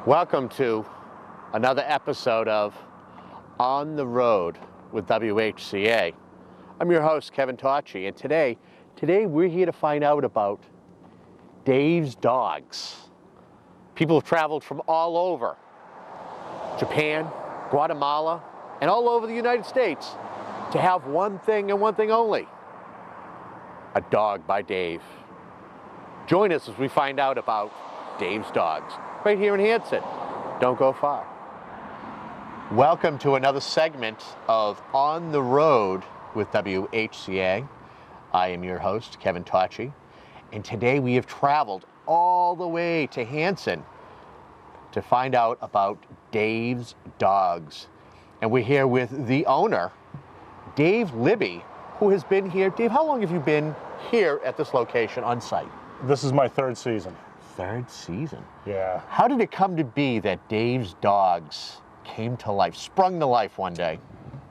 Welcome to another episode of On the Road with WHCA. I'm your host, Kevin Tocci, and today we're here to find out about Dave's Dogs. People have traveled from all over, Japan, Guatemala, and all over the United States to have one thing and one thing only, a dog by Dave. Join us as we find out about Dave's Dogs, right here in Hanson. Don't go far. Welcome to another segment of On the Road with WHCA. I am your host, Kevin Tocci, and today we have traveled all the way to Hanson to find out about Dave's Dogs. And we're here with the owner, Dave Libby, who has been here. Dave, how long have you been here at this location on site? This is my third season. Third season? Yeah. How did it come to be that Dave's Dogs came to life, sprung to life one day?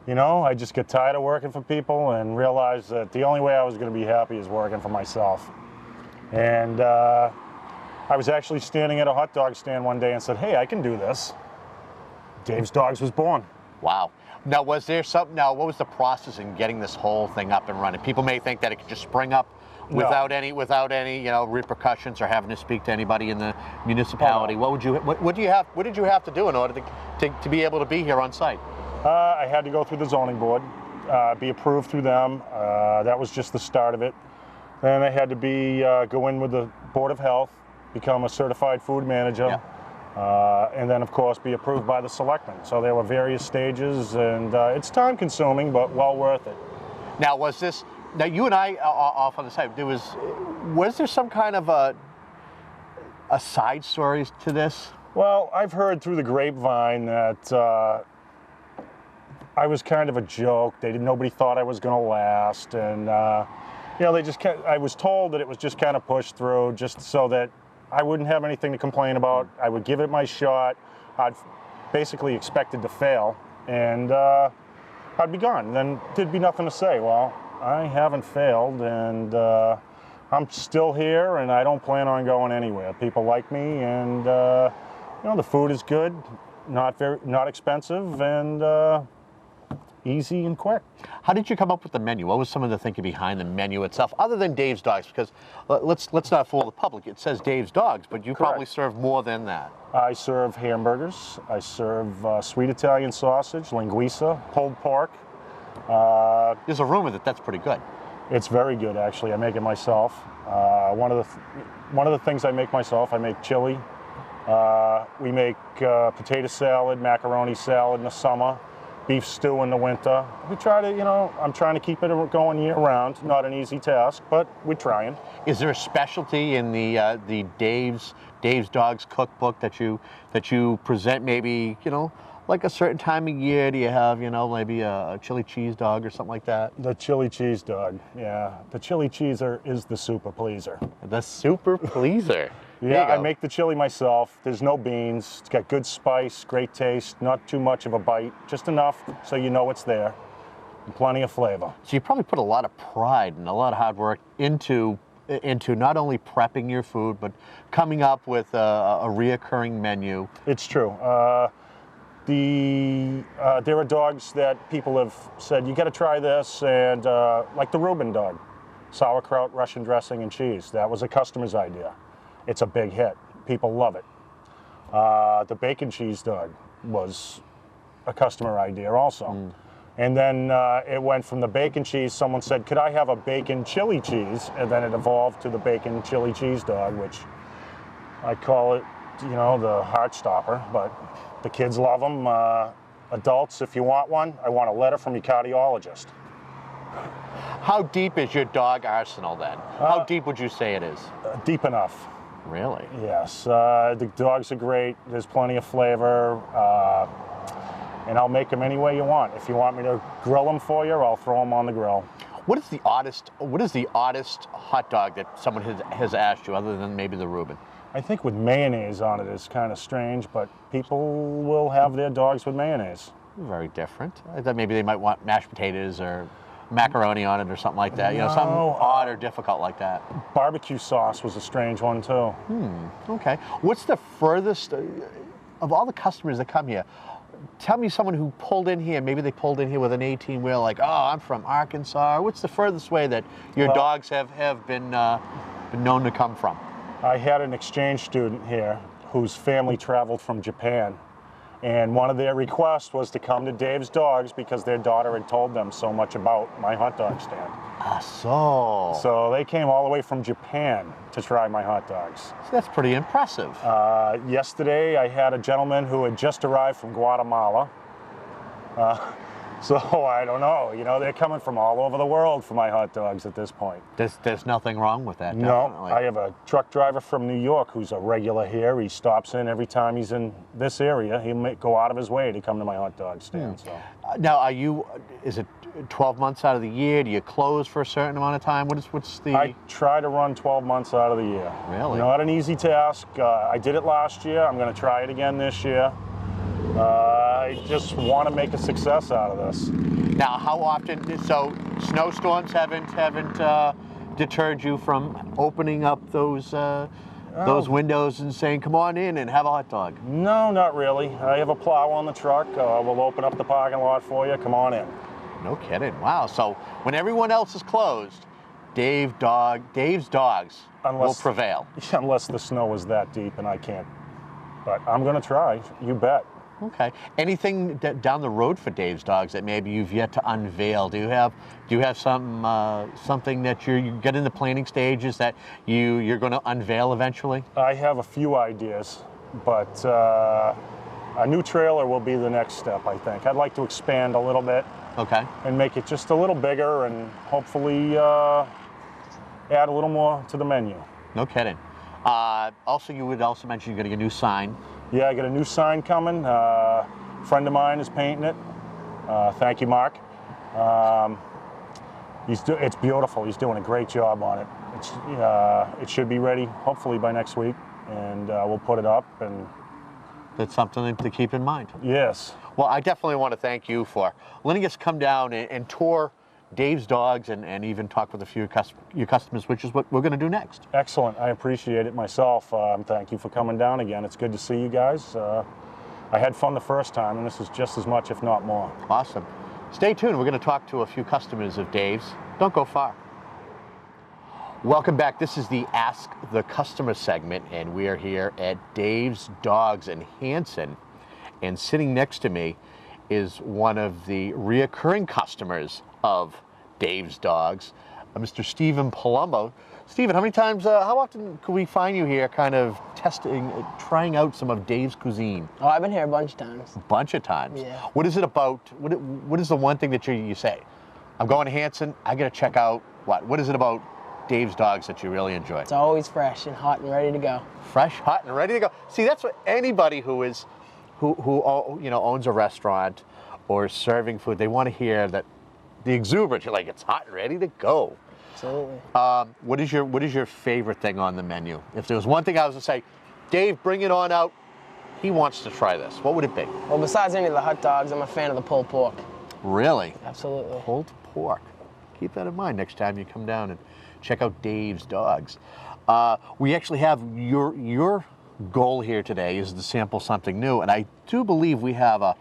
You know, I just get tired of working for people and realized that the only way I was going to be happy is working for myself. And I was actually standing at a hot dog stand one day and said, hey, I can do this. Dave's Dogs was born. Wow. Now, was there something, what was the process in getting this whole thing up and running? People may think that it could just spring up without any repercussions or having to speak to anybody in the municipality. Oh, no. What did you have to do in order to be able to be here on site? I had to go through the zoning board, be approved through them. That was just the start of it. Then I had to go in with the Board of Health, become a certified food manager, and then of course be approved by the selectmen. So there were various stages, and it's time consuming, but well worth it. Now you and I off on the side, was there some kind of a side story to this? Well, I've heard through the grapevine that I was kind of a joke. Nobody thought I was going to last, and I was told that it was just kind of pushed through, just so that I wouldn't have anything to complain about. I would give it my shot. I'd basically expected to fail, and I'd be gone. Then there'd be nothing to say. Well, I haven't failed, and I'm still here, and I don't plan on going anywhere. People like me, and the food is good, not expensive, and easy and quick. How did you come up with the menu? What was some of the thinking behind the menu itself, other than Dave's Dogs? Because let's not fool the public. It says Dave's Dogs, but you probably serve more than that. I serve hamburgers. I serve sweet Italian sausage, linguiça, pulled pork. There's a rumor that's pretty good. It's very good, actually. I make it myself. One of the things I make myself, I make chili. We make potato salad, macaroni salad in the summer, beef stew in the winter. We try to, I'm trying to keep it going year round. Not an easy task, but we're trying. Is there a specialty in the Dave's Dogs cookbook that you present? Maybe like a certain time of year, do you have, maybe a chili cheese dog or something like that? The chili cheese dog, yeah. The chili cheeser is the super pleaser. The super pleaser. Yeah, I make the chili myself. There's no beans. It's got good spice, great taste, not too much of a bite, just enough so you know it's there, and plenty of flavor. So you probably put a lot of pride and a lot of hard work into not only prepping your food, but coming up with a reoccurring menu. It's true. There are dogs that people have said, you got to try this, and like the Reuben dog, sauerkraut, Russian dressing, and cheese. That was a customer's idea. It's a big hit. People love it. The bacon cheese dog was a customer idea also. And then it went from the bacon cheese, someone said, could I have a bacon chili cheese? And then it evolved to the bacon chili cheese dog, which I call it, the heart stopper, but the kids love them. Adults, if you want one, I want a letter from your cardiologist. How deep is your dog arsenal then? How deep would you say it is? Deep enough. Really? Yes. The dogs are great. There's plenty of flavor. And I'll make them any way you want. If you want me to grill them for you, I'll throw them on the grill. What is the oddest hot dog that someone has asked you, other than maybe the Reuben? I think with mayonnaise on it is kind of strange, but people will have their dogs with mayonnaise. Very different. I thought maybe they might want mashed potatoes or macaroni on it or something like that. No, something odd or difficult like that. Barbecue sauce was a strange one too. Okay. What's the furthest of all the customers that come here, tell me someone who pulled in here. Maybe they pulled in here with an 18-wheel, like, oh, I'm from Arkansas. What's the furthest way that your dogs have been known to come from? I had an exchange student here whose family traveled from Japan. And one of their requests was to come to Dave's Dogs because their daughter had told them so much about my hot dog stand. Ah, so. So they came all the way from Japan to try my hot dogs. So that's pretty impressive. Yesterday I had a gentleman who had just arrived from Guatemala. So I don't know, you know, they're coming from all over the world for my hot dogs at this point. There's nothing wrong with that, No, definitely. I have a truck driver from New York who's a regular here. He stops in every time he's in this area. He'll go out of his way to come to my hot dog stand. So. Now, is it 12 months out of the year? Do you close for a certain amount of time? What's the... I try to run 12 months out of the year. Really? Not an easy task. I did it last year. I'm going to try it again this year. I just want to make a success out of this. Now, how often, so snowstorms haven't deterred you from opening up those windows and saying, come on in and have a hot dog? No, not really. I have a plow on the truck. We'll open up the parking lot for you. Come on in. No kidding. Wow. So when everyone else is closed, Dave's Dogs will prevail. Unless the snow is that deep and I can't. But I'm going to try. You bet. Okay. Anything down the road for Dave's Dogs that maybe you've yet to unveil? Do you have something that you get in the planning stages that you're going to unveil eventually? I have a few ideas, but a new trailer will be the next step, I think. I'd like to expand a little bit. Okay. And make it just a little bigger and hopefully add a little more to the menu. No kidding. Also, you would also mention you're getting a new sign. Yeah, I got a new sign coming. A friend of mine is painting it. Thank you, Mark. It's beautiful. He's doing a great job on it. It should be ready hopefully by next week, and we'll put it up. And that's something to keep in mind. Yes. Well, I definitely want to thank you for letting us come down and tour Dave's Dogs and even talk with a few of your customers, which is what we're going to do next. Excellent. I appreciate it myself. Thank you for coming down again. It's good to see you guys. I had fun the first time, and this is just as much, if not more. Awesome. Stay tuned. We're going to talk to a few customers of Dave's. Don't go far. Welcome back. This is the Ask the Customer segment, and we are here at Dave's Dogs in Hanson. And sitting next to me is one of the reoccurring customers of Dave's Dogs, Mr. Stephen Palumbo. Stephen, how often could we find you here kind of trying out some of Dave's cuisine? Oh, I've been here a bunch of times. A bunch of times? Yeah. What is it about, what is the one thing that you say, I'm going to Hanson, I got to check out what? What is it about Dave's Dogs that you really enjoy? It's always fresh and hot and ready to go. Fresh, hot, and ready to go. See, that's what anybody who owns a restaurant or is serving food, they want to hear that the exuberance. You're like, it's hot and ready to go. Absolutely. What is your favorite thing on the menu? If there was one thing I was to say, Dave, bring it on out. He wants to try this. What would it be? Well, besides any of the hot dogs, I'm a fan of the pulled pork. Really? Absolutely. Pulled pork. Keep that in mind next time you come down and check out Dave's Dogs. We actually have your goal here today is to sample something new, and I do believe we have a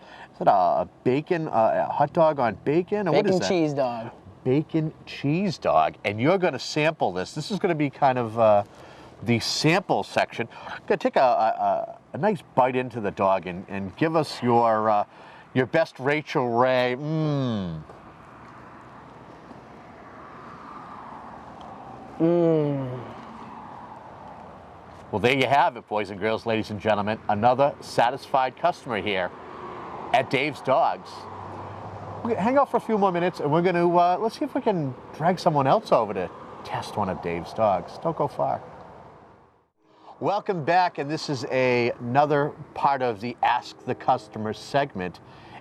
bacon, a hot dog on bacon? Or what is that? Bacon cheese dog. Bacon cheese dog, and you're going to sample this. This is going to be kind of the sample section. I'm going to take a nice bite into the dog and give us your best Rachel Ray. Well, there you have it, boys and girls, ladies and gentlemen. Another satisfied customer here at Dave's Dogs. We're gonna hang out for a few more minutes, and we're going to, let's see if we can drag someone else over to test one of Dave's Dogs. Don't go far. Welcome back, and this is another part of the Ask the Customer segment.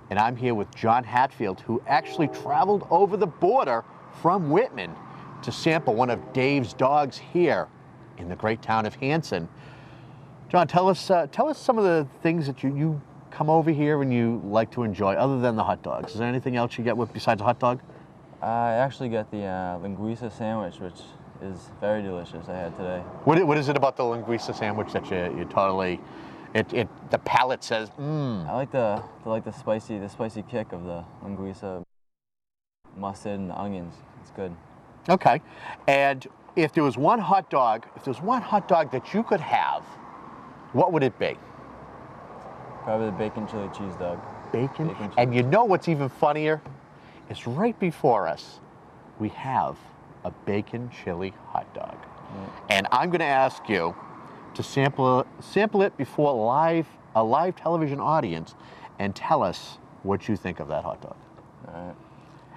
And I'm here with John Hatfield, who actually traveled over the border from Whitman to sample one of Dave's Dogs here in the great town of Hanson. John, tell us some of the things that you come over here and you like to enjoy, other than the hot dogs. Is there anything else you get with besides a hot dog? I actually got the linguiça sandwich, which is very delicious. I had today. What is it about the linguiça sandwich that you totally the palate says, I like the spicy kick of the linguiça, mustard and the onions. It's good. Okay. And if there was one hot dog that you could have, what would it be? Probably the bacon chili cheese dog. Bacon? Chili. And you know what's even funnier? It's right before us. We have a bacon chili hot dog. And I'm going to ask you to sample it before a live television audience and tell us what you think of that hot dog. All right.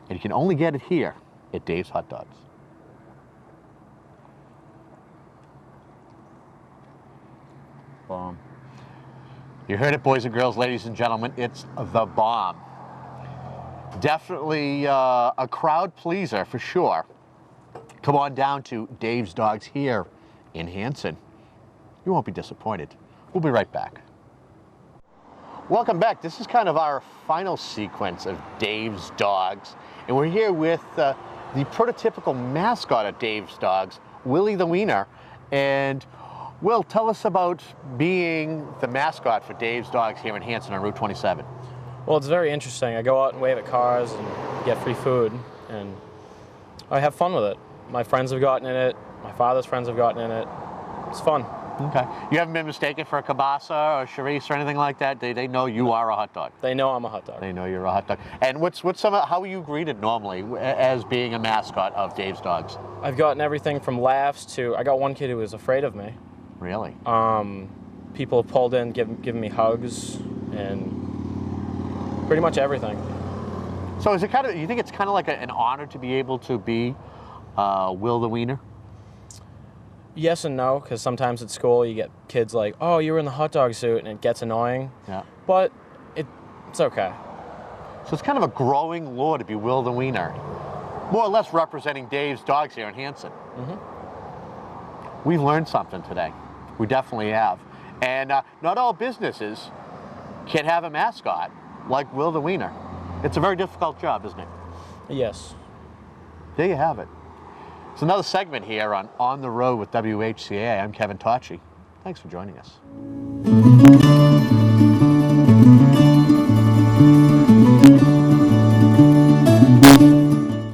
And you can only get it here at Dave's Hot Dogs. Bomb. You heard it, boys and girls, ladies and gentlemen. It's the bomb. Definitely a crowd pleaser for sure. Come on down to Dave's Dogs here in Hanson. You won't be disappointed. We'll be right back. Welcome back. This is kind of our final sequence of Dave's Dogs. And we're here with the prototypical mascot of Dave's Dogs, Willie the Wiener. And Will, tell us about being the mascot for Dave's Dogs here in Hanson on Route 27. Well, it's very interesting. I go out and wave at cars and get free food, and I have fun with it. My friends have gotten in it. My father's friends have gotten in it. It's fun. Okay. You haven't been mistaken for a kielbasa or charisse or anything like that? They know you are a hot dog. They know I'm a hot dog. They know you're a hot dog. And how are you greeted normally as being a mascot of Dave's Dogs? I've gotten everything from laughs to, I got one kid who was afraid of me. Really? People have pulled in, given me hugs, and pretty much everything. So is it you think it's kind of like an honor to be able to be Will the Wiener? Yes and no, because sometimes at school you get kids like, oh, you were in the hot dog suit, and it gets annoying. Yeah. But it's okay. So it's kind of a growing lore to be Will the Wiener, more or less representing Dave's Dogs here in Hanson. Mm-hmm. We've learned something today. We definitely have. And not all businesses can have a mascot like Will the Wiener. It's a very difficult job, isn't it? Yes. There you have it. It's another segment here on the Road with WHCA. I'm Kevin Tocci. Thanks for joining us.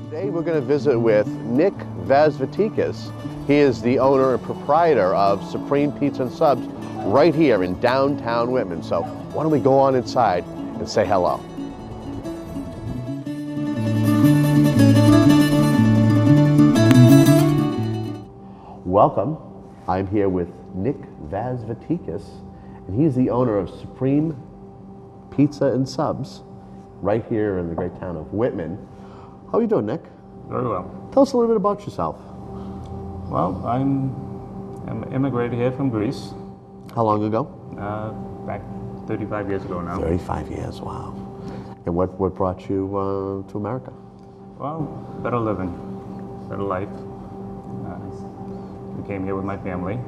Today we're going to visit with Nick Vazvatikas. He is the owner and proprietor of Supreme Pizza and Subs right here in downtown Whitman. So why don't we go on inside and say hello. Welcome. I'm here with Nick Vazvatikas, and he's the owner of Supreme Pizza and Subs right here in the great town of Whitman. How are you doing, Nick? Very well. Tell us a little bit about yourself. Well, I'm immigrated here from Greece. How long ago? Back 35 years ago now. 35 years, wow. And what brought you to America? Well, better living, better life. We came here with my family,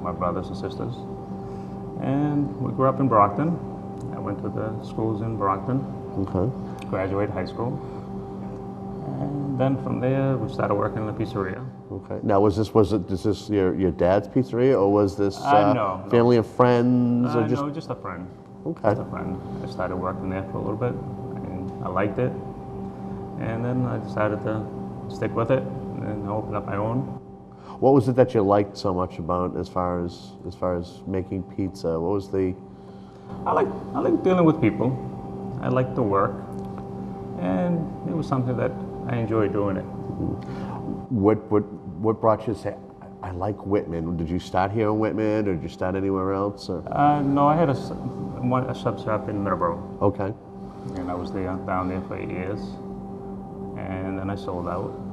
my brothers and sisters, and we grew up in Brockton. I went to the schools in Brockton. Okay. Graduated high school. And then from there, we started working in the pizzeria. Okay. Now, is this your dad's pizzeria, or was this no. family and friends? Or No, just a friend. Okay. Just a friend. I started working there for a little bit, and I liked it. And then I decided to stick with it and open up my own. What was it that you liked so much about as far as making pizza? What was the? I like dealing with people. I like to work, and it was something that I enjoyed doing it. What brought you to say, I like Whitman? Did you start here in Whitman, or did you start anywhere else? Or? No, I had a sub shop in Middleborough. Okay. And I was down there for 8 years, and then I sold out.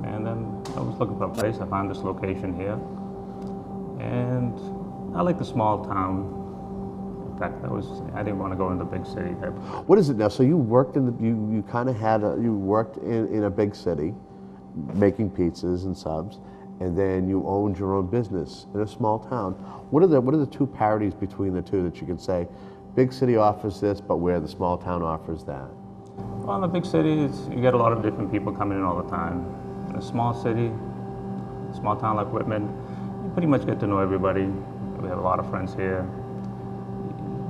And then I was looking for a place. I found this location here, and I like the small town. In fact, I didn't want to go in the big city type. What is it now? So you worked you worked in a big city, making pizzas and subs, and then you owned your own business in a small town. What are the two parodies between the two that you can say? Big city offers this, but where the small town offers that. Well, in the big city, you get a lot of different people coming in all the time. In a small city, small town like Whitman, you pretty much get to know everybody. We have a lot of friends here.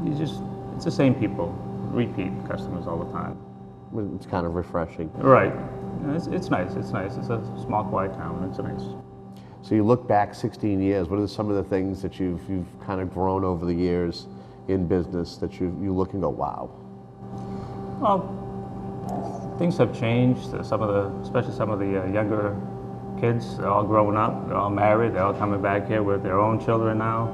it's the same people, repeat customers all the time. It's kind of refreshing. Right. It's nice. It's nice. It's a small, quiet town. It's nice. So you look back 16 years. What are some of the things that you've kind of grown over the years in business that you look and go, wow? Well, things have changed. Especially some of the younger kids, they're all growing up. They're all married. They're all coming back here with their own children now,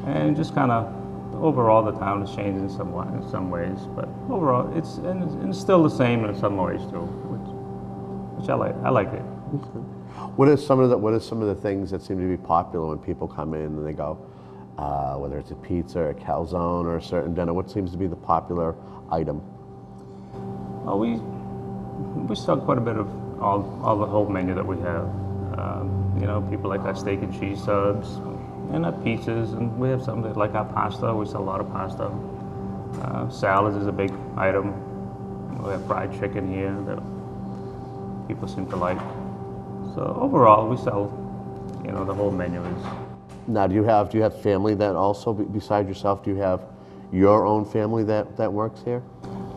and just kind of overall the town has changed in some ways. But overall, it's still the same in some ways too, which I like. I like it. Okay. What are some of the things that seem to be popular when people come in and they go, whether it's a pizza or a calzone or a certain dinner? What seems to be the popular item? Well, we sell quite a bit of all the whole menu that we have. You know, people like our steak and cheese subs and our pizzas, and we have some that like our pasta. We sell a lot of pasta. Salads is a big item. We have fried chicken here that people seem to like. So overall, we sell, you know, the whole menu is. Now, do you have family that also, besides yourself, do you have your own family that works here?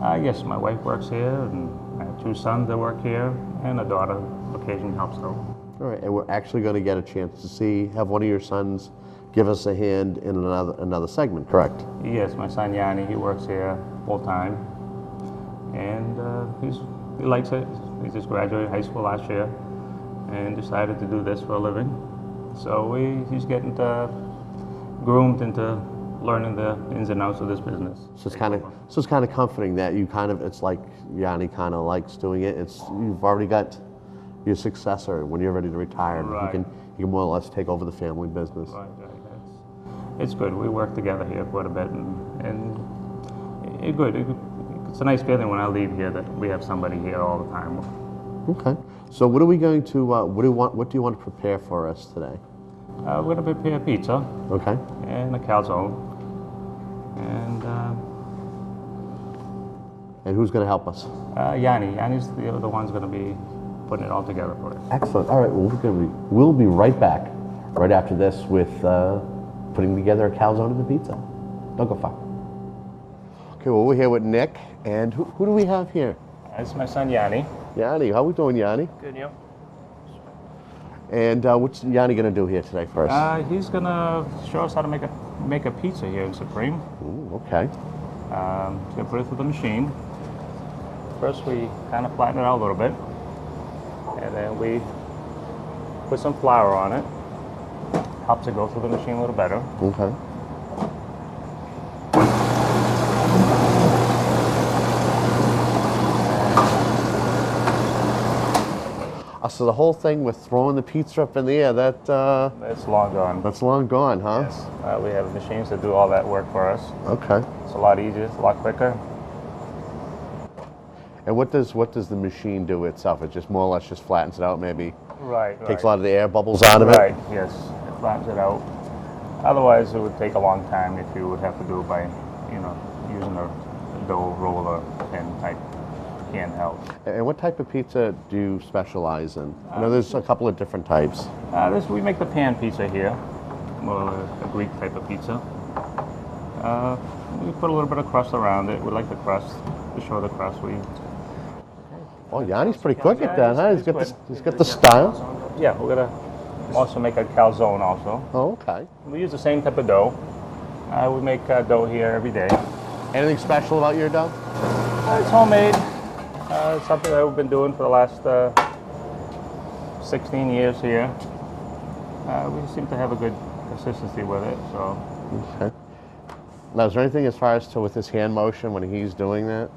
Yes, my wife works here, and I have 2 sons that work here, and a daughter occasionally helps out. All right, and we're actually going to get a chance to have one of your sons give us a hand in another segment, correct? Yes, my son Yanni, he works here full time, and he likes it. He just graduated high school last year, and decided to do this for a living. So he's getting groomed into learning the ins and outs of this business. So it's kind of comforting that it's like Yanni kind of likes doing it. You've already got your successor when you're ready to retire. Right. You can more or less take over the family business. Right. It's good. We work together here quite a bit, and it's good. It's a nice feeling when I leave here that we have somebody here all the time. Okay. So what are we going to? What do you want to prepare for us today? We're going to prepare pizza. Okay. And a calzone. And who's going to help us? Yanni. Yanni's the one's going to be putting it all together for us. Excellent. All right. Well, we'll be right back right after this with putting together a calzone and the pizza. Don't go far. Okay. Well, we're here with Nick, and who do we have here? It's my son Yanni. Yanni. How we doing, Yanni? Good, you? And what's Yanni going to do here today for us? He's going to show us how to make a pizza here in Supreme. Ooh, okay. He's going to put it through the machine. First, we kind of flatten it out a little bit, and then we put some flour on it. Helps it go through the machine a little better. Okay. So the whole thing with throwing the pizza up in the air, that's long gone. That's long gone, huh? Yes. We have machines that do all that work for us. Okay. It's a lot easier, it's a lot quicker. And what does the machine do itself? It just more or less just flattens it out, maybe? Right. Takes a lot of the air bubbles out of it? Right, yes. It flattens it out. Otherwise, it would take a long time if you would have to do it by, using a dough roller pen type handheld. And what type of pizza do you specialize in? I know there's a couple of different types. We make the pan pizza here, more a Greek type of pizza. We put a little bit of crust around it. We like the crust, to show the crust. Oh, Yanni's pretty quick at that, huh? He's got the style. Yeah, we're gonna also make a calzone also. Oh, okay. We use the same type of dough. We make dough here every day. Anything special about your dough? It's homemade. It's something that we've been doing for the last 16 years here. We seem to have a good consistency with it, so. Okay. Now, is there anything as far as to with his hand motion when he's doing that?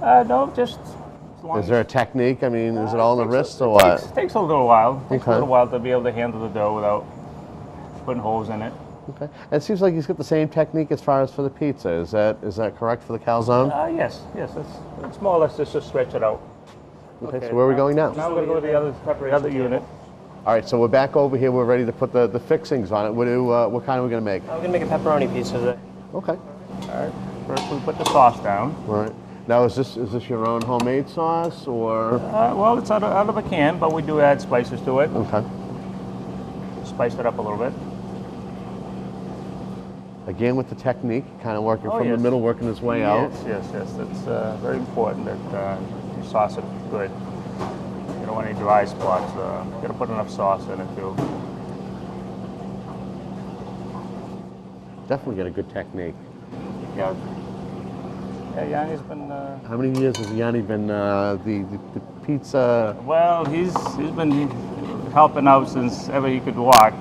No, just as long Is there a technique? I mean, is it all in the wrist or It what? takes a little while. It takes Okay. a little while to be able to handle the dough without putting holes in it. Okay. And it seems like he's got the same technique as far as for the pizza. Is that correct for the calzone? Yes. It's more or less just to stretch it out. Okay, so where are we going now? Now we're going to go to the other unit. All right, so we're back over here. We're ready to put the fixings on it. What kind are we going to make? I'm gonna make a pepperoni pizza today. Okay. All right. First we put the sauce down. All right. Now, is this your own homemade sauce or? Well, it's out of a can, but we do add spices to it. Okay. Spice it up a little bit. Again with the technique, kind of working Oh, from yes. the middle, working his way out. Yes. It's very important that you sauce it good. You don't want any dry spots. You got to put enough sauce in it too. Definitely get a good technique. Yeah. Yeah, Yanni's been. How many years has Yanni been the pizza? Well, he's been helping out since ever he could walk,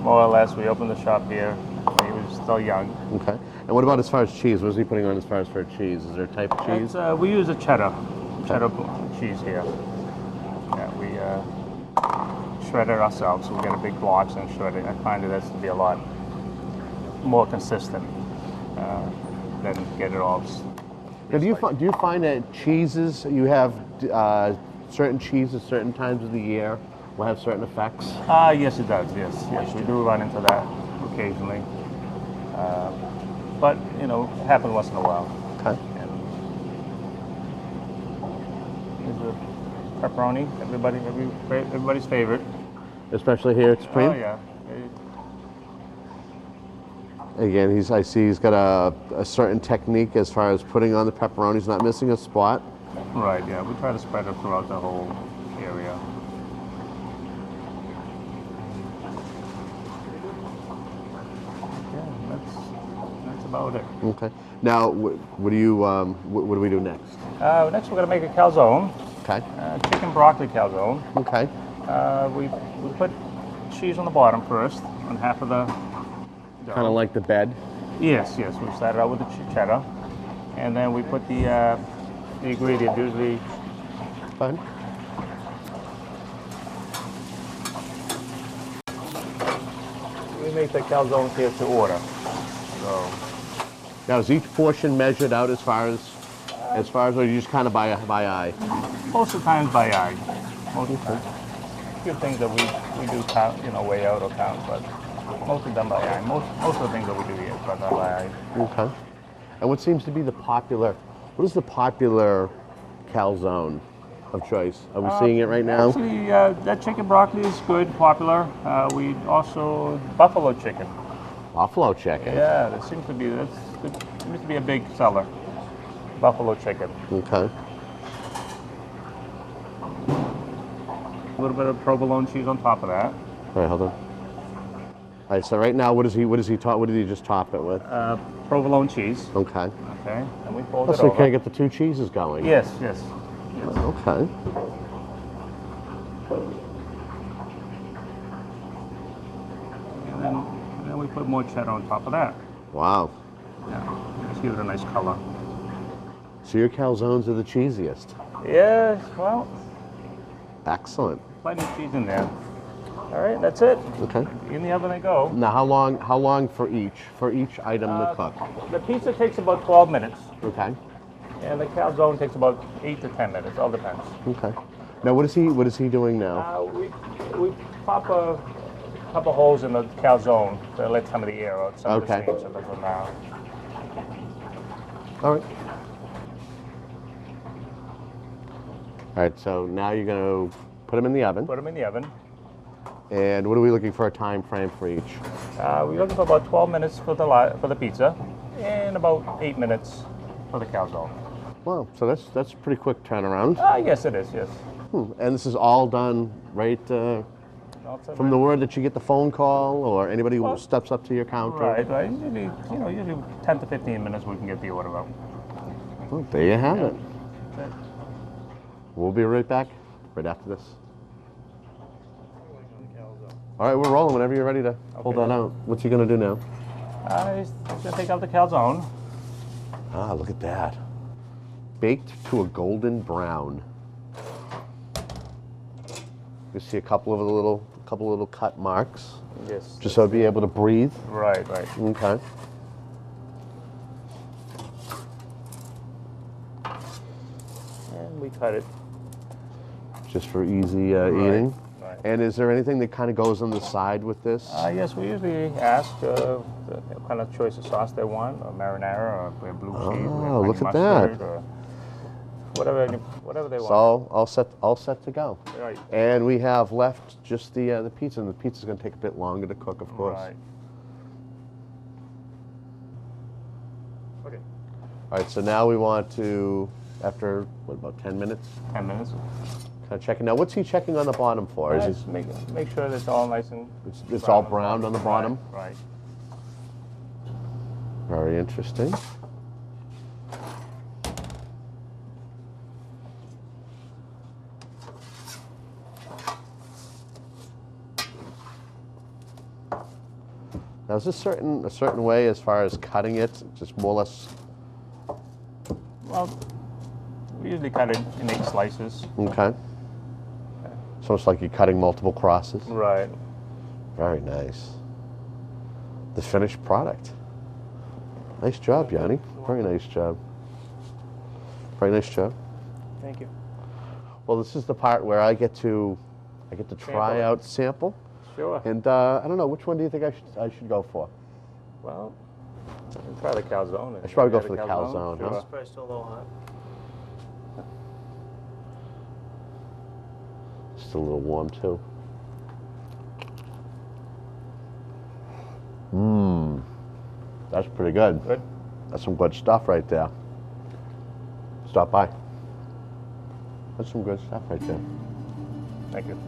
more or less. We opened the shop here when he was still young. Okay. And what about as far as cheese? What is he putting on as far as for cheese? Is there a type of cheese? We use a cheddar cheese here. Yeah, we shred it ourselves. So we get a big blocks and shred it. I find that's to be a lot more consistent than get it all. Now, do you find that cheeses, you have certain cheeses certain times of the year will have certain effects? Yes, it does. Yes, we do run into that occasionally. But you know, it happens once in a while. Okay. And here's the pepperoni. Everybody's favorite. Especially here at Supreme? Oh yeah. Again, I see he's got a certain technique as far as putting on the pepperoni. He's not missing a spot. Right. Yeah. We try to spread it throughout the whole area. Yeah, that's about it. Okay. Now, what do we do next? Next, we're gonna make a calzone. Okay. Chicken broccoli calzone. Okay. We put cheese on the bottom first, on half of the dough. Kind of like the bed. Yes. We started out with the cheddar, and then we put the ingredient. Usually, Fine. we make the calzones here to order. So Now, is each portion measured out as far as, or you just kind of by eye? most of the times by eye. Most of the time. A few things that we do count, weigh out or count, but mostly done by eye. Most of the things that we do here are done by eye. Okay. And what seems to be what is the popular calzone of choice? Are we seeing it right now? Actually, that chicken broccoli is good, popular. We also buffalo chicken. Buffalo chicken. Yeah, that seems to be a big seller. Buffalo chicken. Okay. A little bit of provolone cheese on top of that. All right, hold on. All right, so right now, what did he just top it with? Provolone cheese. Okay. Okay, and we fold Oh, it so you over. can get the two cheeses going. Yes. Okay. And then we put more cheddar on top of that. Wow. Yeah, just give it a nice color. So your calzones are the cheesiest. Yes, well, Excellent. plenty of cheese in there. All right, that's it. Okay. In the oven they go. Now, how long for each item to cook? The pizza takes about 12 minutes, Okay. and the calzone takes about 8 to 10 minutes. All depends. Okay. Now, what is he doing now? We pop a couple holes in the calzone to let some of the air out, some Okay. of the steam, so it doesn't All right. All right. So now you're going to put them in the oven. Put them in the oven. And what are we looking for a time frame for each? We're looking for about 12 minutes for the pizza, and about 8 minutes for the calzone. Wow. So that's a pretty quick turnaround. Yes, it is. Yes. And this is all done right from the word that you get the phone call or anybody who steps up to your counter. Right. Usually 10 to 15 minutes we can get the order out. Well, there you have it. That's it. We'll be right back right after this. All right, we're rolling whenever you're ready to hold Okay. that out. What's he going to do now? He's gonna take out the calzone. Ah, look at that. Baked to a golden brown. You see a couple of little cut marks, Yes. just so it'd be able to breathe. Right. Okay. And we cut it. Just for easy eating. Right. And is there anything that kind of goes on the side with this? Yes, we usually ask the kind of choice of sauce they want, or marinara, or blue cheese, Oh, or look honey at that. mustard, or whatever they It's want. all set to go. Right. And we have left just the pizza, and the pizza's going to take a bit longer to cook, of course. Right. All right, so now we want to, after, what, about 10 minutes? 10 minutes. Kind of checking. Now, what's he checking on the bottom for? Is Just make sure that it's all nice and it's all browned on the bottom? Right. Very interesting. Now, is this a certain way as far as cutting it? Just more or less. Well, we usually cut it in 8 slices. Okay. So it's like you're cutting multiple crosses. Right. Very nice. The finished product. Nice job, Yanni. Very nice job. Very nice job. Thank you. Well, this is the part where I get to try Sample. out sample. Sure. And I don't know, which one do you think I should go for? Well, try the calzone. I should probably go for the calzone, huh? Sure. Probably still a little hot. Just a little warm too. Mmm. That's pretty good. Good. That's some good stuff right there. Stop by. That's some good stuff right there. Thank you.